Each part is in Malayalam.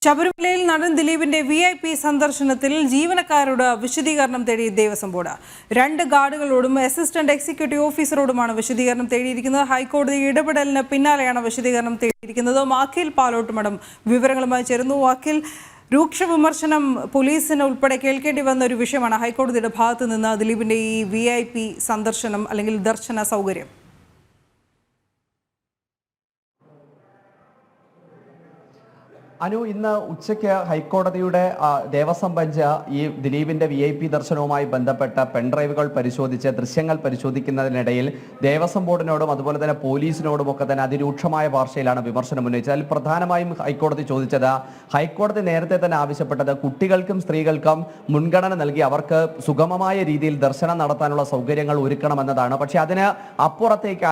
ശബരിമലയിൽ നടൻ ദിലീപിന്റെ VIP സന്ദർശനത്തിൽ ജീവനക്കാരോട് വിശദീകരണം തേടി ദേവസ്വം ബോർഡ്. 2 ഗാർഡുകളോടും അസിസ്റ്റന്റ് എക്സിക്യൂട്ടീവ് ഓഫീസറോടുമാണ് വിശദീകരണം തേടിയിരിക്കുന്നത്. ഹൈക്കോടതി ഇടപെടലിന് പിന്നാലെയാണ് വിശദീകരണം തേടിയിരിക്കുന്നത്. അഖിൽ പാലോട്ടുമഠം വിവരങ്ങളുമായി ചേരുന്നു. അഖിൽ, രൂക്ഷ വിമർശനം പോലീസിന് ഉൾപ്പെടെ കേൾക്കേണ്ടി വന്ന ഒരു വിഷയമാണ് ഹൈക്കോടതിയുടെ ഭാഗത്ത് നിന്ന് ദിലീപിന്റെ ഈ VIP സന്ദർശനം അല്ലെങ്കിൽ ദർശന സൗകര്യം. അനു, ഇന്ന് ഉച്ചയ്ക്ക് ഹൈക്കോടതിയുടെ ദേവസ്വം ബെഞ്ച് ഈ ദിലീപിന്റെ VIP ദർശനവുമായി ബന്ധപ്പെട്ട പെൻഡ്രൈവുകൾ പരിശോധിച്ച് ദൃശ്യങ്ങൾ പരിശോധിക്കുന്നതിനിടയിൽ ദേവസ്വം ബോർഡിനോടും അതുപോലെ തന്നെ പോലീസിനോടും ഒക്കെ തന്നെ അതിരൂക്ഷമായ ഭാഷയിലാണ് വിമർശനം ഉന്നയിച്ചത്. അതിൽ പ്രധാനമായും ഹൈക്കോടതി ചോദിച്ചത്, ഹൈക്കോടതി നേരത്തെ തന്നെ ആവശ്യപ്പെട്ടത് കുട്ടികൾക്കും സ്ത്രീകൾക്കും മുൻഗണന നൽകി അവർക്ക് സുഗമമായ രീതിയിൽ ദർശനം നടത്താനുള്ള സൗകര്യങ്ങൾ ഒരുക്കണമെന്നതാണ്. പക്ഷേ അതിന് അപ്പുറത്തേക്ക്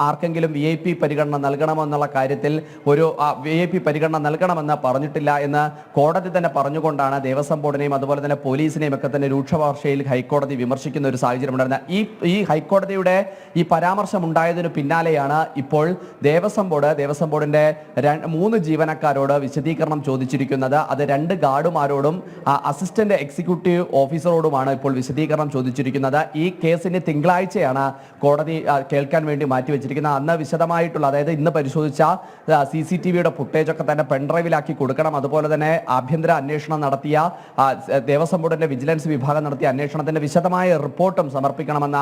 ആർക്കെങ്കിലും VIP പരിഗണന നൽകണമെന്നുള്ള കാര്യത്തിൽ ഒരു VIP പരിഗണന നൽകണം പറഞ്ഞിട്ടില്ല എന്ന് കോടതി തന്നെ പറഞ്ഞുകൊണ്ടാണ് ദേവസ്വം ബോർഡിനെയും അതുപോലെ തന്നെ പോലീസിനെയും ഒക്കെ തന്നെ രൂക്ഷഭാഷയിൽ ഹൈക്കോടതി വിമർശിക്കുന്ന ഒരു സാഹചര്യം ഉണ്ടായിരുന്നത്. ഈ ഹൈക്കോടതിയുടെ ഈ പരാമർശം ഉണ്ടായതിനു പിന്നാലെയാണ് ഇപ്പോൾ ദേവസ്വം ബോർഡിന്റെ 3 ജീവനക്കാരോട് വിശദീകരണം ചോദിച്ചിരിക്കുന്നത്. അത് 2 ഗാർഡുമാരോടും അസിസ്റ്റന്റ് എക്സിക്യൂട്ടീവ് ഓഫീസറോടുമാണ് ഇപ്പോൾ വിശദീകരണം ചോദിച്ചിരിക്കുന്നത്. ഈ കേസിന് തിങ്കളാഴ്ചയാണ് കോടതി കേൾക്കാൻ വേണ്ടി മാറ്റിവെച്ചിരിക്കുന്നത്. അന്ന് വിശദമായിട്ടുള്ള, അതായത് ഇന്ന് പരിശോധിച്ച CCTVയുടെ ഫുട്ടേജ് ഒക്കെ തന്നെ പെൻഡ്രൈവ് ാക്കി കൊടുക്കണം. അതുപോലെ തന്നെ ആഭ്യന്തര അന്വേഷണം നടത്തിയ ദേവസ്വം ബോർഡിന്റെ വിജിലൻസ് വിഭാഗം നടത്തിയ അന്വേഷണത്തിന്റെ വിശദമായ റിപ്പോർട്ടും സമർപ്പിക്കണമെന്ന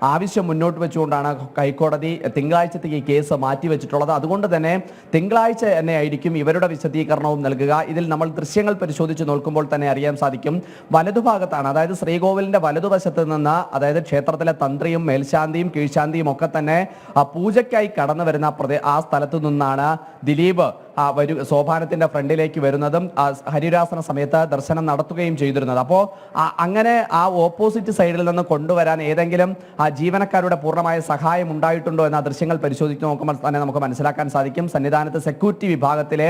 ആവശ്യം മുന്നോട്ട് വെച്ചുകൊണ്ടാണ് ഹൈക്കോടതി തിങ്കളാഴ്ചത്തേക്ക് ഈ കേസ് മാറ്റിവെച്ചിട്ടുള്ളത്. അതുകൊണ്ട് തന്നെ തിങ്കളാഴ്ച തന്നെ ആയിരിക്കും ഇവരുടെ വിശദീകരണവും നൽകുക. ഇതിൽ നമ്മൾ ദൃശ്യങ്ങൾ പരിശോധിച്ച് നോക്കുമ്പോൾ തന്നെ അറിയാൻ സാധിക്കും, വലതുഭാഗത്താണ്, അതായത് ശ്രീകോവിലിന്റെ വലതുവശത്ത് നിന്ന്, അതായത് ക്ഷേത്രത്തിലെ തന്ത്രിയും മേൽശാന്തിയും കീഴ്ശാന്തിയും ഒക്കെ തന്നെ പൂജയ്ക്കായി കടന്നു വരുന്ന ആ സ്ഥലത്തു നിന്നാണ് ദിലീപ് സോപാനത്തിന്റെ ഫ്രണ്ടിലേക്ക് വരുന്നതും ഹരിരാസന സമയത്ത് ദർശനം നടത്തുകയും ചെയ്തിരുന്നത്. അപ്പോൾ അങ്ങനെ ആ ഓപ്പോസിറ്റ് സൈഡിൽ നിന്ന് കൊണ്ടുവരാൻ ഏതെങ്കിലും ജീവനക്കാരുടെ പൂർണ്ണമായ സഹായം ഉണ്ടായിട്ടുണ്ടോ എന്ന ദൃശ്യങ്ങൾ പരിശോധിച്ച് നോക്കുമ്പോൾ തന്നെ നമുക്ക് മനസ്സിലാക്കാൻ സാധിക്കും. സന്നിധാനത്ത് സെക്യൂരിറ്റി വിഭാഗത്തിലെ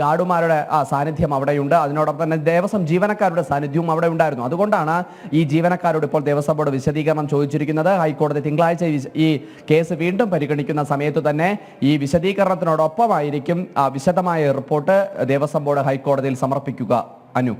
ഗാർഡുമാരുടെ സാന്നിധ്യം അവിടെയുണ്ട്. അതിനോടൊപ്പം തന്നെ ദേവസ്വം ജീവനക്കാരുടെ സാന്നിധ്യവും അവിടെ ഉണ്ടായിരുന്നു. അതുകൊണ്ടാണ് ഈ ജീവനക്കാരോട് ഇപ്പോൾ ദേവസ്വം ബോർഡ് വിശദീകരണം ചോദിച്ചിരിക്കുന്നത്. ഹൈക്കോടതി തിങ്കളാഴ്ച ഈ കേസ് വീണ്ടും പരിഗണിക്കുന്ന സമയത്ത് തന്നെ ഈ വിശദീകരണത്തിനോടൊപ്പമായിരിക്കും വിശദമായ റിപ്പോർട്ട് ദേവസ്വം ബോർഡ് ഹൈക്കോടതിയിൽ സമർപ്പിക്കുക. അനു.